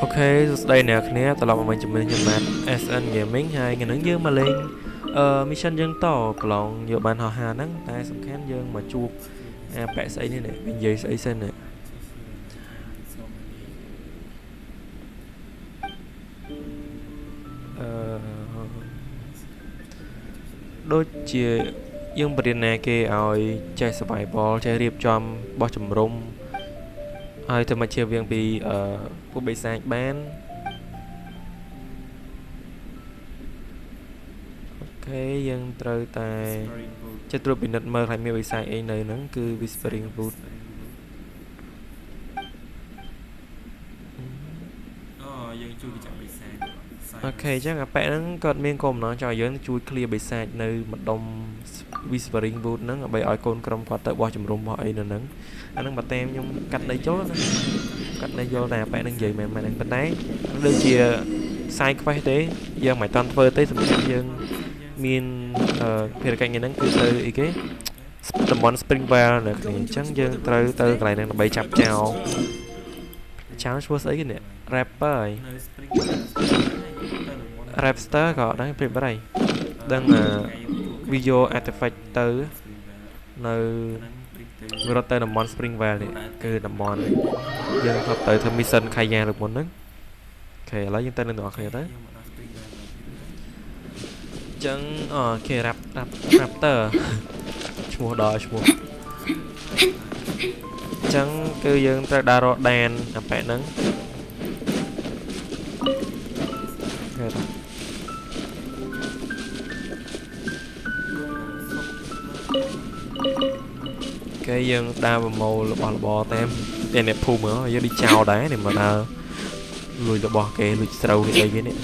Ok, đây nè khné tao lọc mình chụp mình nhưng mà SN Gaming hay ngày nắng dương mà lên mission dương tỏ lòng nhiều bạn họ hà nắng tai sầm khán dương mà chụp bẻ sấy này này bên dưới sấy sen này đôi chia dương bật nè kê ỏi chạy survival chạy riệp chom bao chùm rung ai thì mà chia viên bị của bị sạch bán cái dân trời tài chết rồi bị nứt mơ hay miêu bị sai ấy nơi nắng cứ whispering wood ok chắc là bạn nó còn miên cùng nó cho dân chui clear bị sai nơi mặt đông whispering wood nó bị ỏi côn cầm quạt tới bao chùm rung bao ấy nữa nắng anh đang bật tem nhưng cạnh đây chốt cạnh đây vô là bạn đang gì mà đang bên đấy đưa chia sai cái thế giờ mày toàn phơi tới tầm dân miền phía cạnh những cứ từ ý cái tầm món Springvale nữa thì chẳng dân từ lại đang bay chập chào cháu số ấy cái nè rapper rapster gọi đang phía đây đang video artifact từ nơi vừa tới tầm món Springvale này cứ tầm món dân hợp tới thơm mission khai nhà được một nước ok lấy những tên lên đoạn khai tới chẳng kia raptor mua đỏ mua chẳng cứ dân ta đa rô đàn làm bẹ nắng cái dân đa vào màu là bò tem đèn đẹp phù nữa giờ đi chào đá này mà là lùi là bò kề lùi sầu cái đây này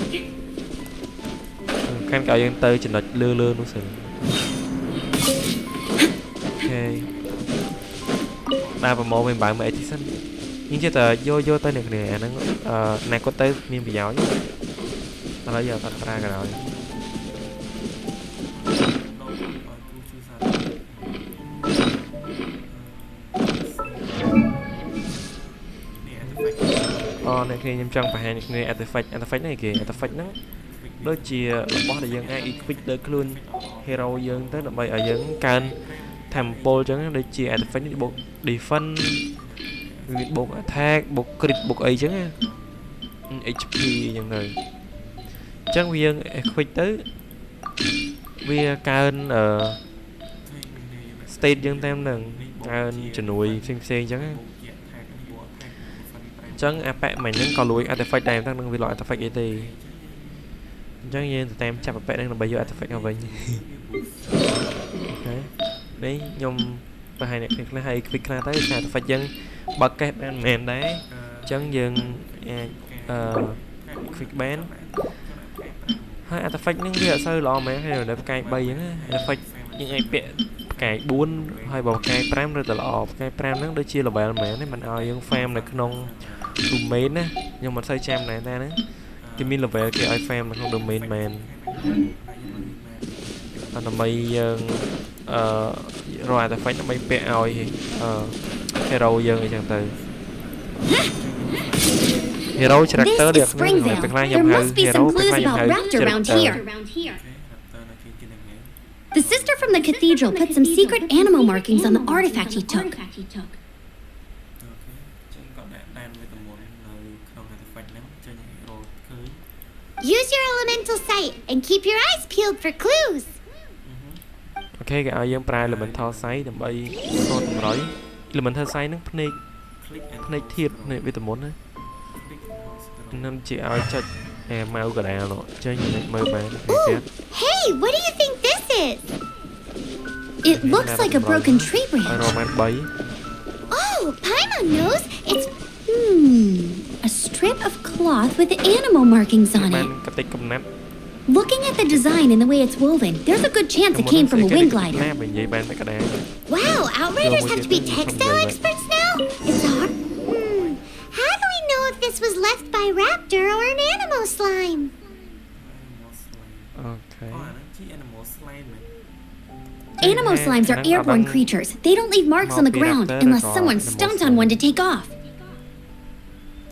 khán cậu dân tư trình lệch lưa nó sự ok đa vào màu mình bạn mẹ thì xanh nhưng chứ tờ vô tới được nè nó này có tới miền bị giáo tao nói giờ tao ra rồi này khi nhâm chân phải hay người artifact này kìa artifact nó đôi chia boss là dân ai equip tới luôn hero dân tới là bay ở dân can tham pol chẳng đôi chia artifact bộ defense bộ attack bộ crit bộ ấy chẳng HP những người chẳng vì dân equip tới vì can ở state dân tam lần can chuẩn nuôi xem chẳng chẳng apẹ mày những con lùi artifact này đang nâng vì loại artifact ấy thì chẳng như tụi em chặt apẹ đang là bây giờ artifact nào vậy đấy nhung và hai này là hay việc là tới artifact dân bật cái mềm đấy chẳng dừng việc bán hai artifact những cái sơ lò mẹ hay là đẹp cài bay những artifact những ai bẹ cài 4 hay bảo cài pram rồi từ lò cài pram nó đôi chia là bài mẹ đấy mình ao những farm này non domain á nhưng mà xây cham này ta nữa cái min là về cái iFrame nó không domain man anh là mày rồi ta phải nó mày bẹ oi hero dân chẳng từ hero character được nên phải phải lai nhầm hero phải lai nhầm character. The sister from the cathedral put some secret animal markings on the artifact he took. Use your elemental sight and keep your eyes peeled for clues. Ok cái dân prai elemental sight đầm bay con rồi elemental sight nó này thiệt này bây giờ muốn đấy nên chị ai cho mau cả đà rồi chơi như này mơ bán Hey, what do you think this is? It looks like a broken tree branch. Oh, Paimon knows. It's a strip of cloth with animal markings on it. Looking at the design and the way it's woven, there's a good chance it came from a wind glider. Wow, Outriders have to be textile experts now? It's hard. How do we know if this was left by raptor or an animal slime? Okay. Animal slimes are airborne creatures. They don't leave marks on the ground unless someone stomps on one to take off.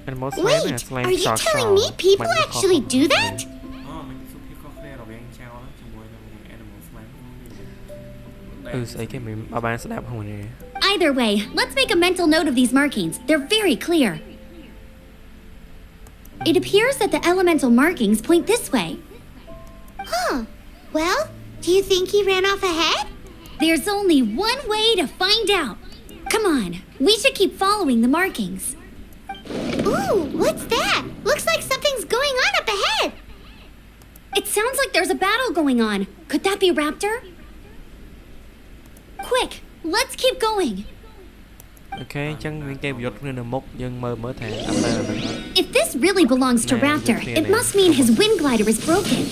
Animal Slam Wait, ណា Slam are you Shark telling Shark me people បាញ់ខុស actually do that? អូមានសុខភាពខុសគ្នារវាងចៅជាមួយនឹង Animal Slam ស្អីគេមិនបានស្ដាប់ហ្នឹងនេះ Either way, let's make a mental note of these markings. They're very clear. It appears that the elemental markings point this way. Huh. Well, do you think he ran off ahead? There's only one way to find out. Come on, we should keep following the markings. Ooh, what's that? Looks like something's going on up ahead. It sounds like there's a battle going on. Could that be Raptor? Quick, let's keep going. អូខេអញ្ចឹងមានគេប្រយុទ្ធគ្នានៅមុខយើងមើលថាអត់ទៅហ្នឹង If this really belongs to Raptor, it must mean his wind glider is broken.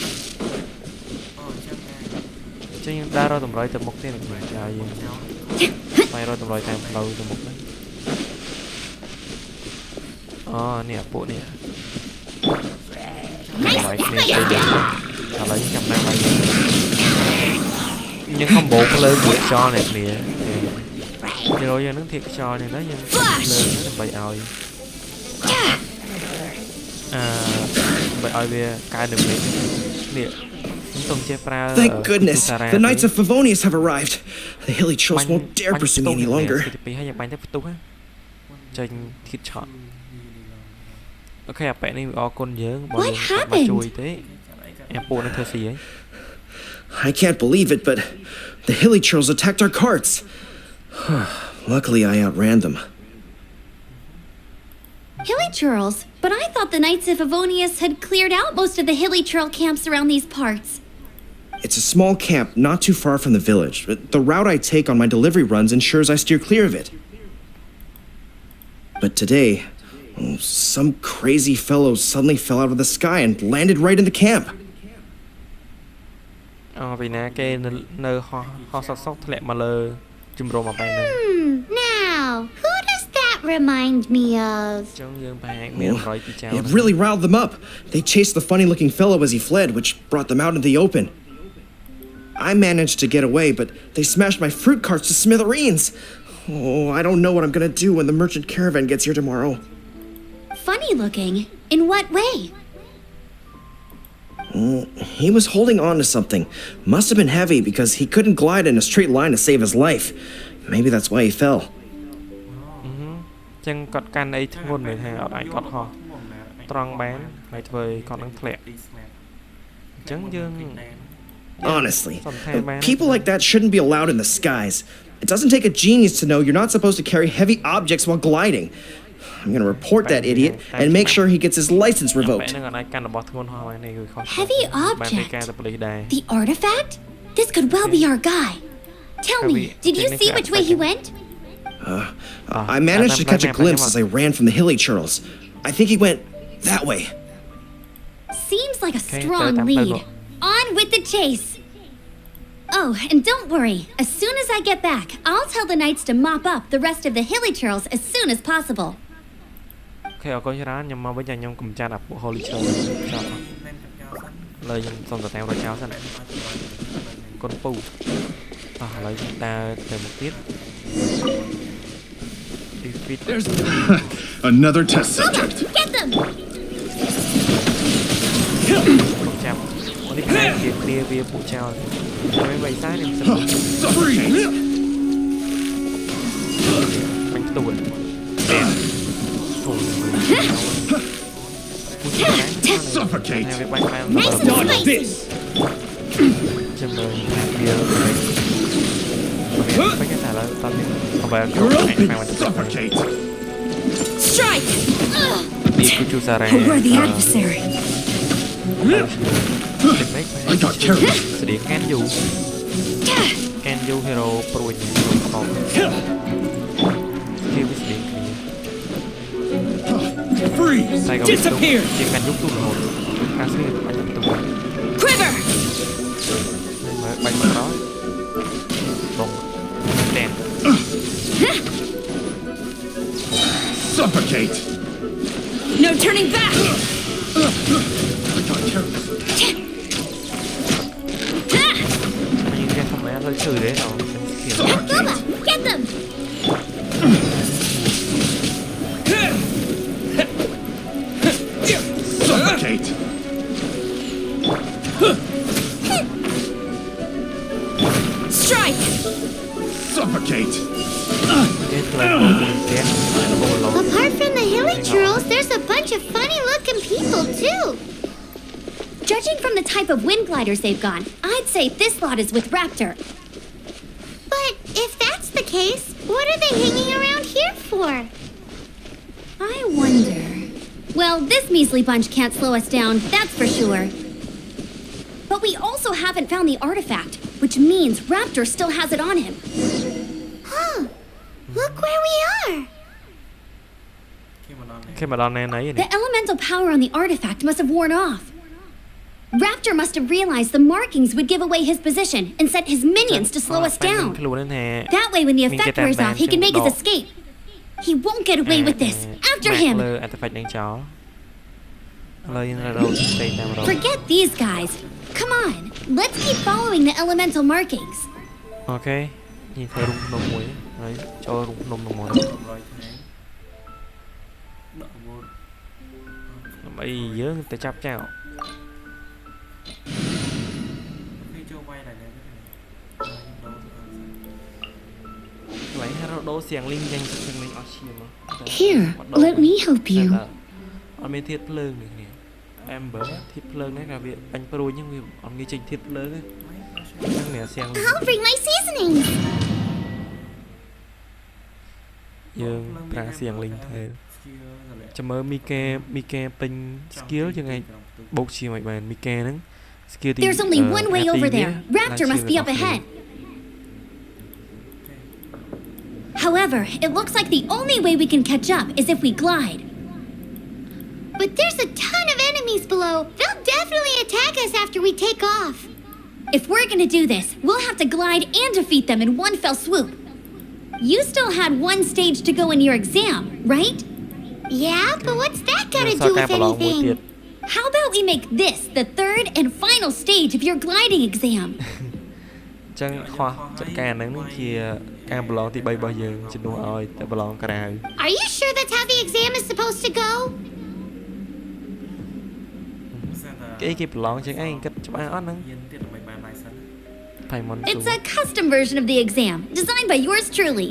អញ្ចឹងយើងដើររកតម្រុយទៅមុខទៀតមិនចាយយើងបាយរកតម្រុយតាមផ្លូវទៅមុខហ្នឹងអូនេះអាពួកនេះ Nice បាយគ្នា fight. ឥឡូវចាំតាមបាយយើងខំបោកលើមួយខ្យល់នេះគ្នាគេរកយើងនឹងធៀបខ្យល់នេះណាយើងលើដើម្បីឲ្យដើម្បីឲ្យវាកែនៅវិញនេះខ្ញុំต้องចេះប្រើ Thank goodness, the Knights of Favonius have arrived. The hilly trolls won't dare pursue me any longer. ទី2ហើយយើងបាញ់ទៅផ្ទុះចេញធៀបឆក់អូខេអាប៉ែនេះអរគុណយើងបើយើងជួយទេអាពួកនឹងធ្វើស៊ីហើយ I can't believe it, but the hilly trolls attacked our carts. Luckily, I outran them. Hilly churls, but I thought the Knights of Favonius had cleared out most of the hilly churl camps around these parts. It's a small camp not too far from the village. The route I take on my delivery runs ensures I steer clear of it. But today, some crazy fellow suddenly fell out of the sky and landed right in the camp. អូពីណាគេនៅហោះសក់ធ្លាក់មកលើជំរំអាប៉ែហ្នឹង Now, who does that remind me of? ចឹងយើងប្រហែលមានរយពីចៅ It really riled them up. They chased the funny-looking fellow as he fled, which brought them out into the open. I managed to get away, but they smashed my fruit carts to smithereens. Oh, I don't know what I'm gonna do when the merchant caravan gets here tomorrow. Funny looking? In what way? He was holding on to something. Must have been heavy because he couldn't glide in a straight line to save his life. Maybe that's why he fell. ចឹងគាត់កាន់អីធ្ងន់មែនថាអត់អាចគាត់ហោះត្រង់បានហើយធ្វើឲ្យគាត់នឹងធ្លាក់អញ្ចឹងយើង Honestly, people like that shouldn't be allowed in the skies. It doesn't take a genius to know you're not supposed to carry heavy objects while gliding. I'm gonna report that idiot and make sure he gets his license ប៉ែ revoked. ហ្នឹងអត់អាចកាន់របស់ធ្ងន់ហោះហើយនេះគឺខុស Heavy បានតែការ object? ទៅប៉ូលីសដែរ The artifact? This could well be our guy. Tell me, did you see which way he went? I managed to catch a glimpse as I ran from the hilly churls. I think he went that way. Seems like a Okay, strong so lead. tampoco. On with the chase. Oh, and don't worry. As soon as I get back, I'll tell the knights to mop up the rest of the hilly churls as soon as possible. អូខេអរគុណច្រើនខ្ញុំមកវិញខ្ញុំកំចាត់អាពួក Holy Show ចោលលើខ្ញុំសុំទៅតាមរកចោលសិនគុណពូអស់ឥឡូវខ្ញុំដើរទៅមុខទៀត Defeat There's another test subject. Get them! ចាប់នេះផ្នែកជាគ្នាវាពួកចោលហើយបីសាយនេះសំខាន់ Freeze! បាញ់ផ្ទួតអូយ Suffocate! វាបាញ់បាន Nice and Not spicy! this! ចំណើវាបាញ់តែឡើយតោះនេះអបែ You're open! Suffocate! Strike! នេះគឺជួសារ៉ា A worthy adversary. I got carried. ស្តៀងកានយូហេរ៉ូព្រួយខំគេវាស្តៀងគ្នា Freeze! តែក៏ជាកានយូទូរហូតការស្តៀងបាញ់ទៅ Quiver! បាញ់មកក្រោយបងតែន Suffocate! No turning back! I got carried. យើងគេធម្មតាទៅជឿទេអូស្គីល Bubba, get them! Suffocate! Strike! Suffocate! គេផ្លើមកពីផ្ទះហើយបូឡូ Apart from the hilly trolls, there's a bunch of funny-looking people too. Judging from the type of wind gliders they've gone, I'd say this lot is with Raptor. But if that's the case, what are they hanging around here for? I wonder. Well, this measly bunch can't slow us down, that's for sure. But we also haven't found the artifact, which means Raptor still has it on him. Huh. Look where we are. គេមកដល់នេះ គេមកដល់ណែណី The នេះ elemental power on the artifact must have worn off. Raptor must have realized the markings would give away his position and sent his minions to slow us ខ្ញុំ down. ខ្លួននេះថា That way, when the Mình effect get that wears off, band he can trên make his độ. escape. He won't get away with this. After ម៉ាក់ him. លើ artifact នឹងចោលឥឡូវយើងរកស្ទេតាមរក Forget these guys. Come on, let's keep following the elemental markings. អូខេញីធ្វើរូបភ្នំមួយហើយចូលរូបភ្នំនឹងមក 100 ថ្ងៃដកអាវុធ ដើម្បីយើងទៅចាប់ចោល គេចូលវាយដែរនេះខ្ញុំដូរ កន្លែងហៅដូរសៀងលីងយ៉ាងសៀងលីងអស់ឈាម Here, let me help you. អត់មានធាតុភ្លើងនេះគ្នា Amber ធាតុភ្លើងនេះក៏វាបាញ់ព្រួយហ្នឹងវាអត់ងាយចេញធាតុភ្លើងទេហ្នឹងនេះសៀងលីង I'll bring my seasonings. យើងប្រើសៀងលីងទៅ skill ទៅលើ ចាំមើលមីកេពេញ skill យើងអាចបូកជាមិនបានមីកេហ្នឹង skill ទី There's only one way over there. Raptor must be up ahead. However, it looks like the only way we can catch up is if we glide. But there's a ton of enemies below. They'll definitely attack us after we take off. If we're gonna do this, we'll have to glide and defeat them in one fell swoop. You still had one stage to go in your exam, right? Yeah, but what's that gotta do with anything? How about we make this the third and final stage of your gliding exam? ចឹងខុសចាត់ការហ្នឹងជាការប្រឡងទី3របស់យើងជំនួសឲ្យតែប្រឡងក្រៅ Are you sure that's how the exam is supposed to go? គេប្រឡងចឹងឯងគិតច្បាស់អត់ហ្នឹង ហ៊ានទៀតដើម្បីបាន license Paimon It's a custom version of the exam, designed by yours truly.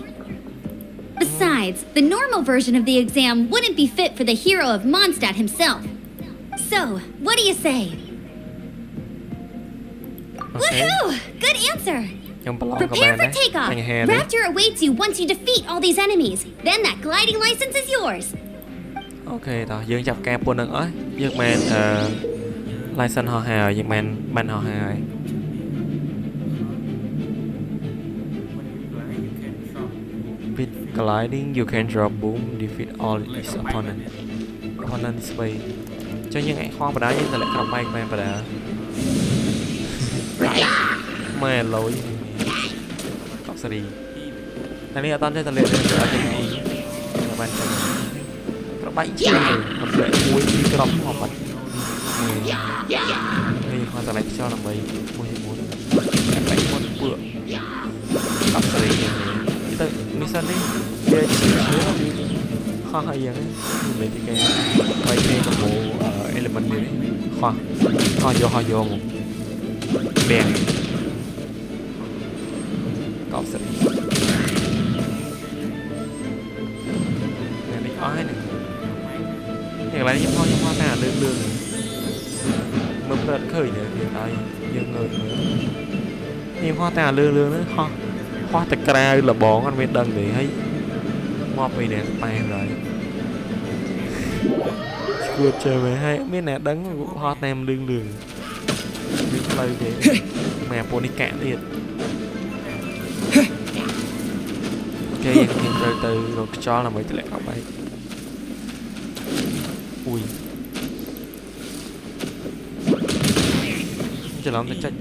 Besides, the normal version of the exam wouldn't be fit for the hero of Mondstadt himself. So, what do you say? Woohoo! Good answer! ខ្ញុំប្រឡងក៏បាន Prepare ដែ for រ takeoff. បញ្ហាទេ Raptor awaits you once you defeat all these enemies. Then that gliding license is yours. អូខេតោះយើងចាប់ការពុននឹងអស់យើងមែនlicense ហោះហើយយើងមែនបានហោះហើយ With gliding you can drop boom defeat all its opponent this way ចឹងយើងអាចហោះបដាយើងទៅលក្ខណៈបែកមែនបដាម៉ែលយកប់សេរីតែនេះអត់តាន់ទេតលេទៅអត់ទេអីបានទៅប្របែកជាងកំលែកមួយពីក្រប់ហោះបាត់នេះខំតលេខ្យល់ដើម្បីមួយបែកមុនពើកប់សេរីទៅមីសិននេះគេជឿខុសហើយយ៉ាងនេះគេបែកគេកំបោ element នេះខុសយកមកបែងកប់សេរីនេះអស់ហើយនេះកន្លែងខ្ញុំហោះតែលឿនមើលព្រឹកឃើញនេះហើយយើងងើយមើលខ្ញុំហោះតែលឿនហ្នឹងហោះតែក្រៅលបងអត់មានដឹងទេហើយមកពីនេះប៉ែហើយគួរជើមើលហើយមានអ្នកដឹងហោះតែលឿនមានផ្លូវទេម៉ែពូនេះកាក់ទៀតអូខេយើងទៅរកខ្យល់ដើម្បីទម្លាក់កប់បែកអ៊ុយច្រឡំទៅចុច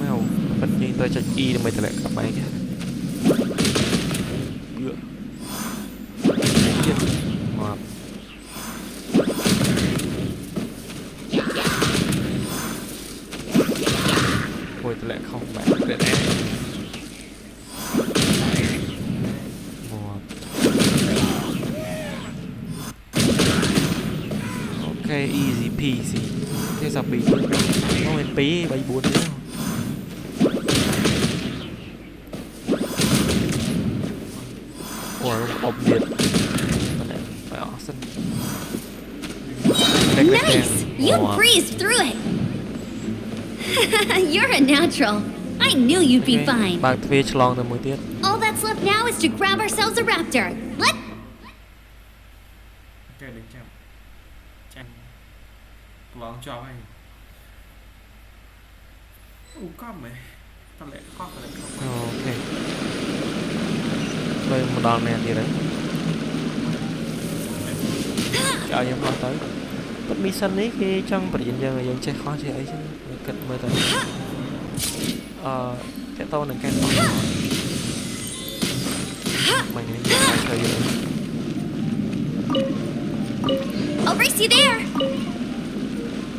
មកប៉ិតយើងទៅចុច E ដើម្បីទម្លាក់កប់បែកទៀតមកមួយទម្លាក់ខុសបែកទៀតដែរអូខេ easy peasy thế sao bị nó lên pí bay buồn thế ủa ốp điện phải ở sân Nice! You breezed through it! You're a natural. I knew you'd be fine. bạn thuê chlong tới một tiết All that's left now is to grab ourselves a raptor. Let's... Ok đừng chạm lón cho anh có mày tao lại có phải không ok đây một đòn này gì đấy cho những con tới bất mission ấy khi trong vật hiện giờ dân chơi khó chơi ấy chứ cận mới tới cái tôi là cái mình phải chơi gì I'll race you there!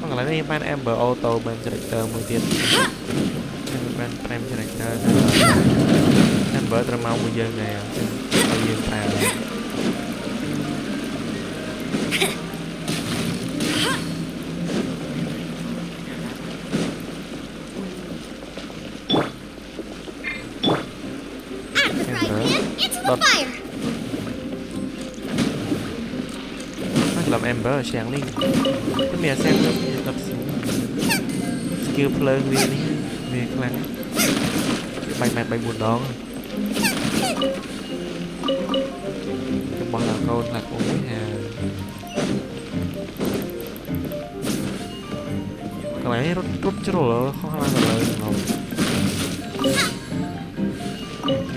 có nghĩa là đây ban em bờ ô tô bên character mới tiền bên em character em bờ tra mau một giờ này bao nhiêu tài Out of the frying pan, into the fire! làm em bờ sáng đi cái mẹ xem đập skill play viên đi về kháng bay mệt bay buồn đó cái bọn là câu là cũng hà cái này rút chứ rồi khó khăn là lời không ok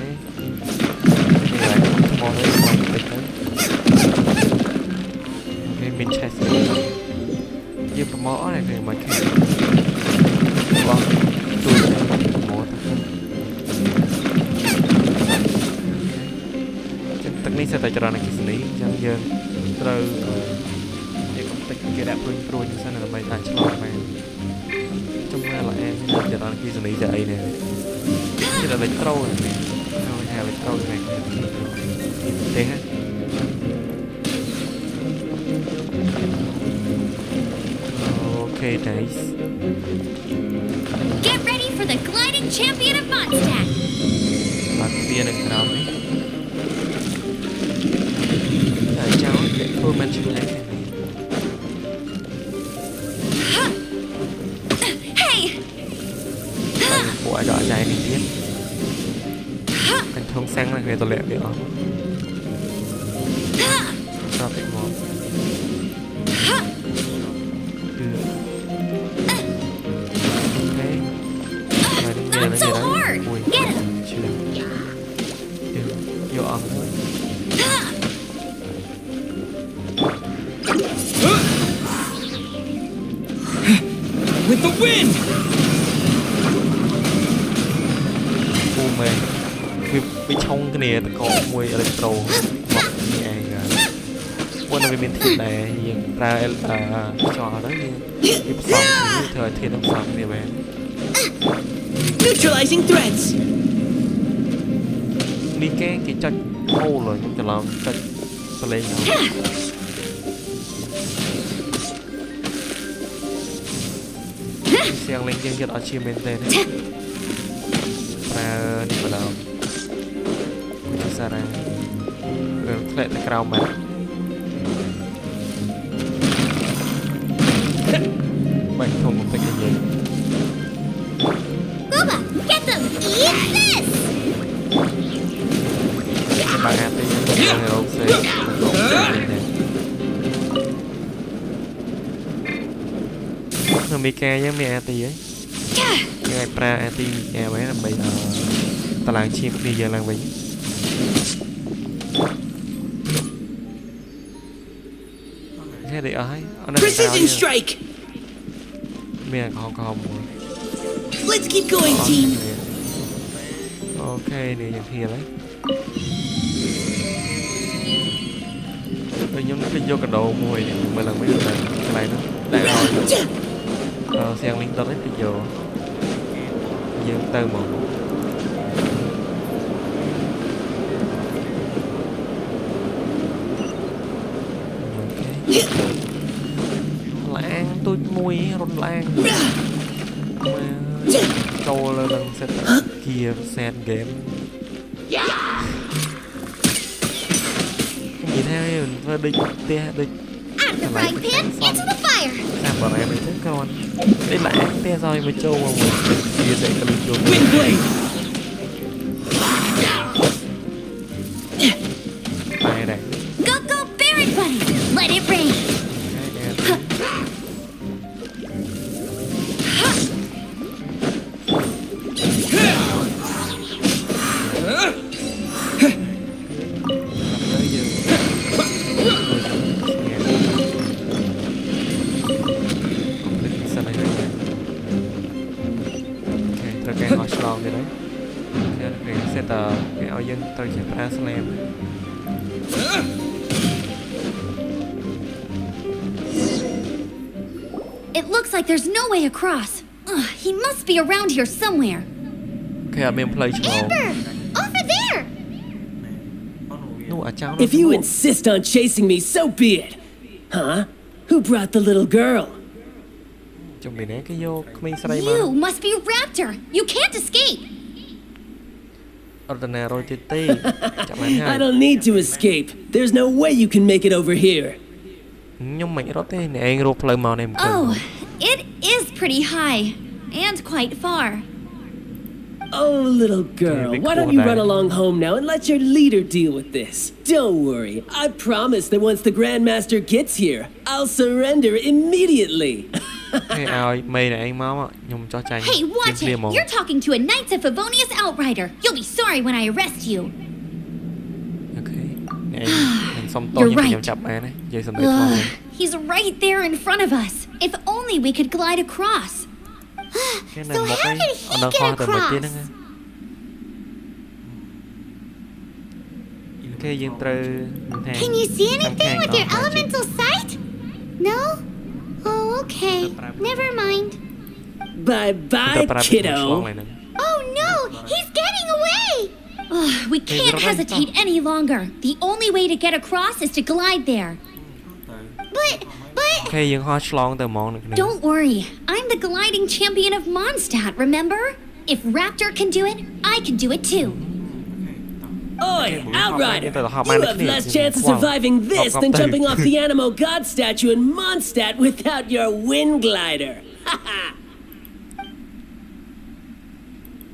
thì lại không mò thấy ngoài cái tới mình chạy như một mỏ này thì mà cái vâng tôi mỏ tất nhiên sẽ tại cho ra này cái này chẳng dần rồi để công ty kia đẹp hơn rồi như thế này là mày đang cho mày trong ra là em cho ra cái này dạy nè cái là lấy trâu này rồi nhà lấy trâu này thế ha okay, nice. Get ready for the gliding champion of Mondstadt! Bạn tiên đừng nào đấy. Cháu để tôi mang chữ lấy này. Hey! Của đỏ dài này tiếp. Anh thông sang là người tôi lẹ được. Sao phải ngon. Not so hard! Get him! Vô ăn thôi. With the wind! Cô mê bị trong cái này có mùi electro bọc nhẹ quân là bên thịt này ra trò đó như xong như thời thiên đông xong thì về Neutralizing threats! đi cái chất hô rồi nhưng cho làm chất play nhau xem lên chương trình achievement tên và đi vào đầu ra ra rồi lại là cao mà mình không có cái gì Booba, get them! Eat this! các bạn ăn thì đang ở xe nó Mika với mẹ Ati ấy ngày pra Ati nhà bé là bây giờ ta làm chim đi giờ làm mình thế để ở Precision strike! mẹ không Let's keep going, team! ok này nhận thiệt đấy tôi nhóm nó vô cái độ mùi mà lần mấy lần cái này nó đại rồi xem liên tới cái vô dương từ một ok lạng tôi mùi run lạng trâu lên lần set kia set game nhìn theo mình phải đi tia đi Out of the frying pan, into the fire. làm bọn em mình thấy con đấy lạng tia rồi mới trâu mà mình chia sẻ cái lịch dùng Wind blade. tay này Go, go, Baron Buddy. Let it rain. cái áo dân tôi sẽ ra slam It looks like there's no way across. Ugh, he must be around here somewhere. cái mình play cho Amber, over there. nó ở trong If you insist on chasing me, so be it. Huh? Who brought the little girl? chuẩn bị né cái vô mình sẽ đây You mà must be Raptor. You can't escape. ordinary rồi tê chẳng hạn I hai don't need to escape. There's no way you can make it over here. nhưng mình đó tê này anh rô play màu này một Oh, it is pretty high and quite far. Oh, little girl, big why don't fool you run there. along home now and let your leader deal with this? Don't worry. I promise that once the Grandmaster gets here, I'll surrender immediately. cái ao mây này anh máu nhưng cho tranh Hey, watch it. màu You're talking to a Knights of Favonius Outrider. You'll be sorry when I arrest you. ok anh xong tôi You're nhưng right. mình chậm này giờ xong đấy thôi He's right there in front of us. If only we could glide across. cái này So một how cái did ở he đâu get khoa từ đầu tiên đó across? nghe cái dân từ Can you see anything with your elemental sight? No? Oh, okay. Never mind. Bye bye, kiddo. Oh no! He's getting away! Ugh, we can't hesitate any longer. The only way to get across is to glide there. But... cái dân hoa slong từ món này Don't worry. I'm the gliding champion of Mondstadt, remember? If Raptor can do it, I can do it too. Oi, Outrider! Tôi học You mang have cái less này. chance of Wow. surviving this Học than từ. jumping off the Animo God statue in Mondstadt without your wind glider.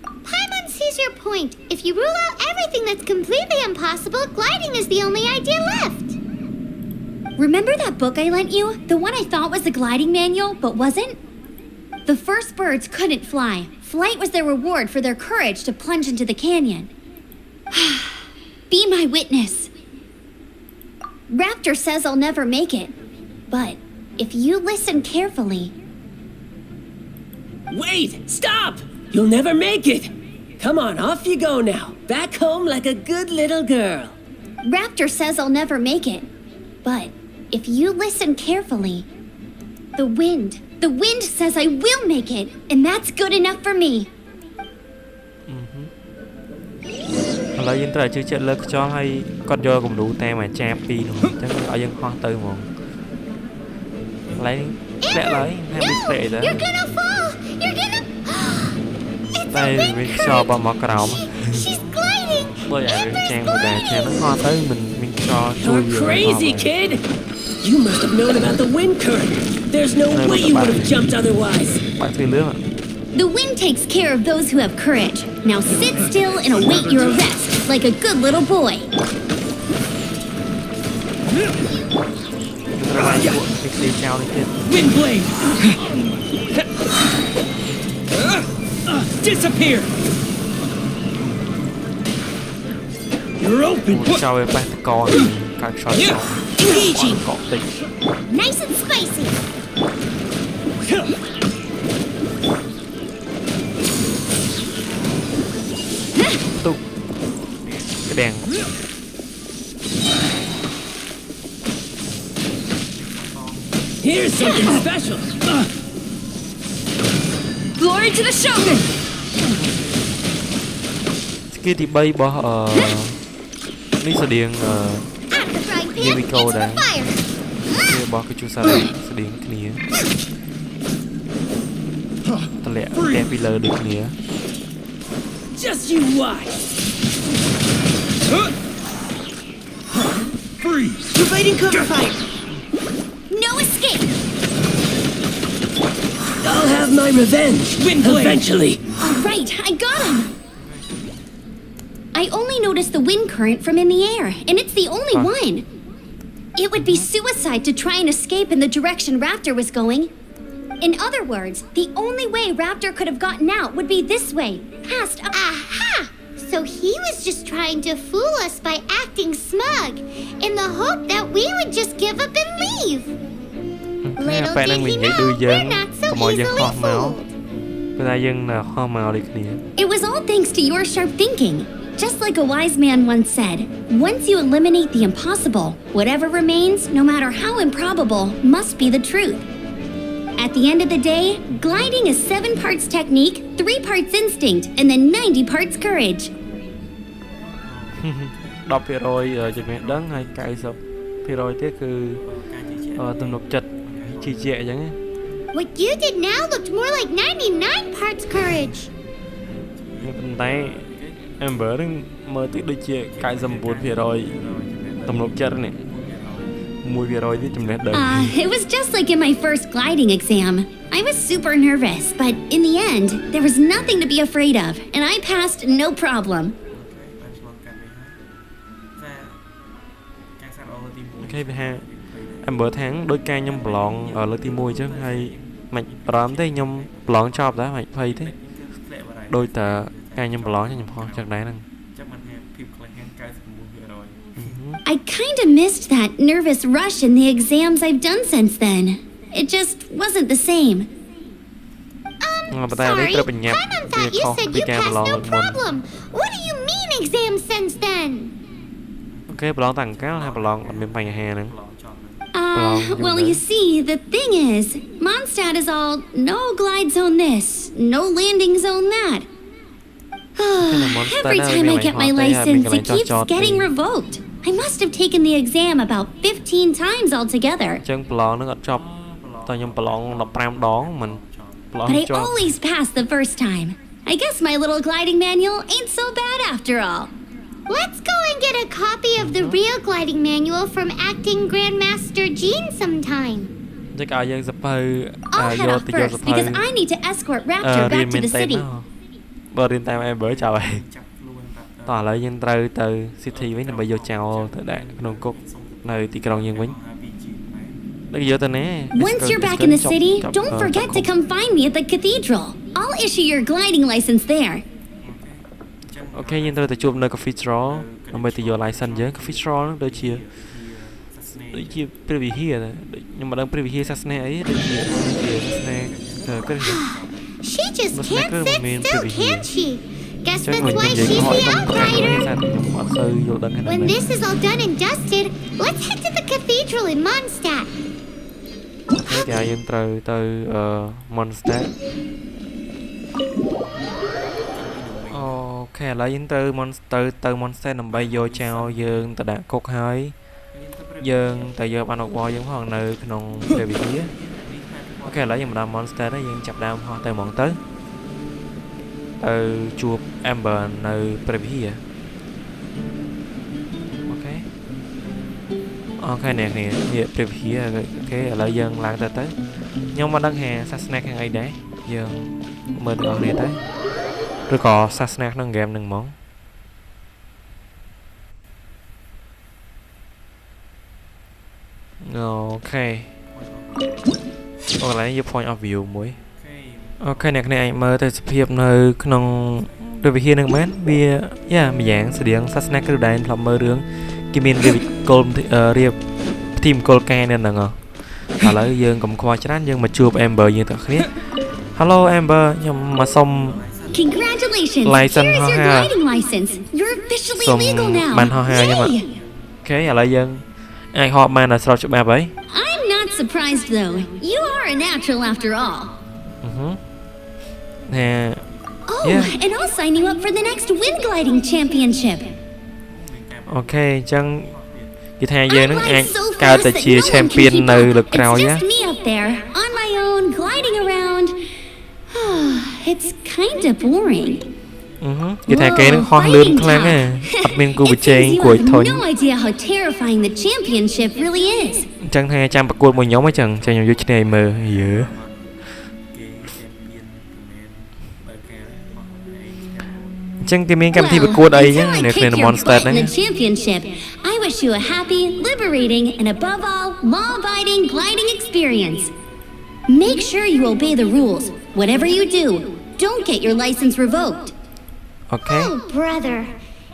Paimon sees your point. If you rule out everything that's completely impossible, gliding is the only idea left. Remember that book I lent you? The one I thought was the gliding manual, but wasn't? The first birds couldn't fly. Flight was their reward for their courage to plunge into the canyon. Be my witness. Raptor says I'll never make it. But if you listen carefully... Wait! Stop! You'll never make it! Come on, off you go now. Back home like a good little girl. Raptor says I'll never make it. But if you listen carefully, the wind says I will make it, and that's good enough for me. lấy dân từ chưa chết lực cho hay con vô cũng đủ tem mà champion chứ ở dân hoa tư mà lấy lẹ lấy hay bị tệ đó You're gonna fall! You're gonna... It's a đây wind mình current! cho bằng mọc cào mà She's gliding! tôi giải Amber's trang của đà trang nó gliding! hoa tới mình cho chui You're vô crazy, kid! You must have known about the wind current. There's no No, way but you would have bye. jumped otherwise. bạn phi lướt ạ The wind takes care of those who have courage. Now sit still and await your arrest, like a good little boy. chúng ta bay chuộng cái xe trao lên trên Wind blade! Disappear! You're open! một trao về bay con các shot Engaging! cọ tịch Nice and spicy. tụ cái đèn Here's something special! Glory to the Shogun! kia thì bay bỏ lý sở điện Out of the frying pan, Here we go into the then. fire! kia bỏ cái chú sa đây ស្តៀងគ្នាតម្លាក់តែពីលើដូចគ្នា Just you watch. Freeze! Providing cover fire. No escape! I'll have my revenge. Eventually. Alright, I got him! I only noticed the wind current from in the air, and it's the only one. It would be suicide to try and escape in the direction Raptor was going. In other words, the only way Raptor could have gotten out would be this way, past. Aha! So he was just trying to fool us by acting smug, in the hope that we would just give up and leave. Little did he know, we're not so easily fooled. It was all thanks to your sharp thinking. Just like a wise man once said, once you eliminate the impossible, whatever remains, no matter how improbable, must be the truth. At the end of the day, gliding is 7 parts technique, 3 parts instinct, and then 90 parts courage. 10% ចំណេះដឹងហើយ 90% ទៀតគឺទំនុកចិត្តជឿជាក់អញ្ចឹង What you did now looked more like 99 parts courage. ប៉ុន្តែ Amber នឹងមើលទៅដូចជា 99% ទំនុកចិត្តនេះ 1% ទៀតចំណេះដឹង It was just like in my first gliding exam. I was super nervous, but in the end, there was nothing to be afraid of, and I passed no problem. គេវាហា Amber ថាងដូចការខ្ញុំប្រឡងលើកទី1អញ្ចឹងហើយមិនបារម្ភទេខ្ញុំប្រឡងចប់ដែរមិនភ័យទេដូចតែការខ្ញុំប្រឡងខ្ញុំខុសចឹងដែរហ្នឹង I kind of missed that nervous rush in the exams I've done since then. It just wasn't the same. Sorry, Paimon thought you said you passed no problem. What do you mean exams since then? អូខេប្រឡងតាំងកាលហើយប្រឡងអត់មានបញ្ហាហ្នឹង Well, you see, the thing is, Mondstadt is all no glide zone this, no landing zone that. Every time I get my license, it keeps getting revoked. I must have taken the exam about 15 times altogether. អញ្ចឹងប្រឡងហ្នឹងអត់ចប់តើខ្ញុំប្រឡង15 ដងមិនប្រឡង But I ចប់ always pass the first time. I guess my little gliding manual ain't so bad after all. Let's go and get a copy of the real gliding manual from acting Grandmaster Jean sometime. អញ្ចឹងឲ្យយើងសភៅ I'll head off first because I need to escort Raptor back to the city. បើរៀនតាម Amber ចោលហើយតោះឥឡូវយើងត្រូវទៅ city វិញដើម្បីយកចោលទៅដាក់ក្នុងគុកនៅទីក្រុងយើងវិញ Once you're back in the city, don't forget to come find me at the cathedral. I'll issue your gliding license there. Okay, យើងត្រូវទៅជួបនៅ Coffee Straw ដើម្បីទៅយក license យើង Coffee Straw ហ្នឹងដូចជាព្រះវិហារខ្ញុំមិនដឹងព្រះវិហារសាសនាអីដូចជាសាសនាគ្រិស្ត She just can't sit still, can she? Guess that's why she's the outrider. When this is all done and dusted, let's head to the cathedral in Mondstadt. គេឲ្យយើងត្រូវទៅ Mondstadt អូខេឥឡូវយើងទៅ Mondstadt ដើម្បីយកចោលយើងទៅដាក់គុកហើយយើងទៅយកបានរបស់យើងផងនៅក្នុងព្រះវិហារអូខេឥឡូវយើងមកដល់ Mondstadt ហើយយើងចាប់ដើមហោះទៅហ្មងទៅជួប Amber នៅព្រះវិហារអូខេអ្នកនេះព្រះវិហារអូខេឥឡូវយើងឡើងទៅខ្ញុំមិនដឹងថាសាសនាខាងអីដែរយើងមើលទាំងអស់គ្នាទៅឬក៏សាសនាក្នុងហ្គេមហ្នឹងហ្មងអូខេអូកន្លែងយក point of view មួយអូខេអ្នកនេះអាចមើលទៅសភាពនៅក្នុងព្រះវិហារហ្នឹងមែនវាម្យ៉ាងស្តៀងសាសនាគ្រីស្ទដែរធ្លាប់មើលរឿងគេមានរៀបរៀបពិធីមង្គលការនៅហ្នឹងឥឡូវយើងកុំខ្វល់ច្រើនយើងមកជួប Amber យើងទាំងគ្នា Hello Amber ខ្ញុំមកសុំ Congratulations. License Here is your gliding license. You're officially legal now. បានហោះហើរខ្ញុំអូខេឥឡូវយើងអាចហោះបានដល់ស្របច្បាប់ហើយ I'm not surprised though. You are a natural after all. And I'll sign you up for the next wind gliding championship. អូខេអញ្ចឹងគេថាយើងនឹងអាចកើតទៅជា champion នៅលើកក្រោយណា It's just me up there on my own, gliding around. It's kind of boring. គេថាគេនឹងហោះលឿនខ្លាំងណាអត់មានគូប្រជែង It គួរ seems ឲ្យ you ធុញ have no idea how terrifying the championship really is. អញ្ចឹងថាចាំប្រកួតមួយខ្ញុំអញ្ចឹងចាំខ្ញុំយកឈ្នះឲ្យមើលយើ គេ champion កមែនបើគេហោះឯង អញ្ចឹងគេមានកម្មវិធីប្រកួតអីចឹង Well, នៅ until I ក្នុង kick your Monster butt in ហ្នឹង the championship, I wish you a happy, liberating, and above all, law-abiding gliding experience. Make sure you obey the rules. Whatever you do, don't get your license revoked. អូខេ Oh, brother.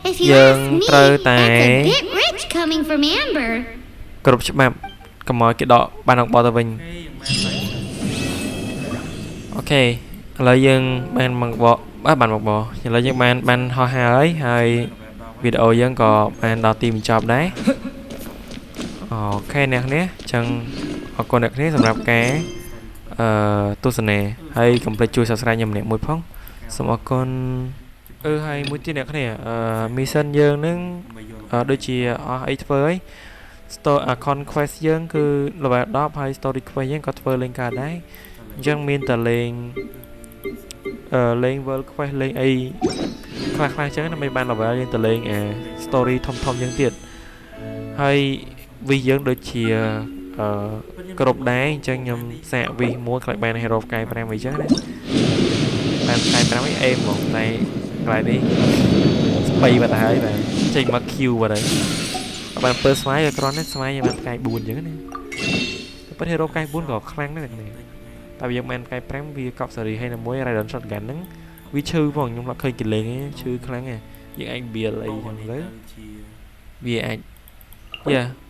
If you Dân ask me, trơ that's tè. a bit rich coming from Amber. គ្រប់ច្បាប់កុំឲ្យគេដកបានអង្បោទៅវិញ អូខេឥឡូវយើងបានមកបកបានមកបកឥឡូវយើងបានហោះហើយវីដេអូយើងក៏បានដល់ទីបញ្ចប់ដែរអូខេអ្នកនេះអញ្ចឹងអរគុណអ្នកនេះសម្រាប់ការទស្សនាហើយកុំភ្លេចជួយ Subscribe ខ្ញុំម្នាក់មួយផងសូមអរគុណហើយមួយទៀតអ្នកនេះmission យើងនឹងដូចជាអស់អីធ្វើហើយ Story Conquest យើងគឺ level 10ហើយ Story Quest យើងក៏ធ្វើលេងកើតដែរអញ្ចឹងមានតែលេងWorld Quest លេងអីខ្លះៗអញ្ចឹងដើម្បីបាន level យើងទៅលេងstory ធំយើងទៀតហើយវីយើងដូចជាគ្រប់ដែរអញ្ចឹងខ្ញុំសាកវីមួយខ្លះបាន hero ផ្កាយ5អីចឹងណាបានផ្កាយ5អីអេមហ្មងតែកន្លែងនេះស្បៃបាត់ទៅហើយបាទចេញមក Q បាត់ហើយបានពើស្វាយគ្រាន់តែស្វាយបានផ្កាយ4អញ្ចឹងណាតែពិត hero ផ្កាយ4ក៏ខ្លាំងដែរនេះតែយើងបានផ្កាយ5វាកប់សេរីហើយនៅមួយ Raiden Shotgun ហ្នឹងវាឈឺផងខ្ញុំអត់ឃើញគេលេងទេឈឺខ្លាំងហ៎យើងអាច build អីចឹងទៅវាអាច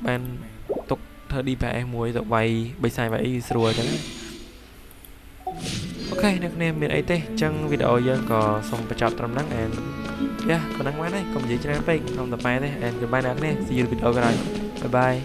បានទុកធ្វើ DPS មួយទៅវាយបិសាយវាយអីស្រួលអញ្ចឹងអូខេអ្នកគ្នាមានអីទេអញ្ចឹងវីដេអូយើងក៏សូមបញ្ចប់ត្រឹមហ្នឹងand ប៉ុណ្ណឹងបានហើយកុំនិយាយច្រើនពេកខ្ញុំទៅបែរទេand goodbyeអ្នកគ្នា see you video ក្រោយ bye bye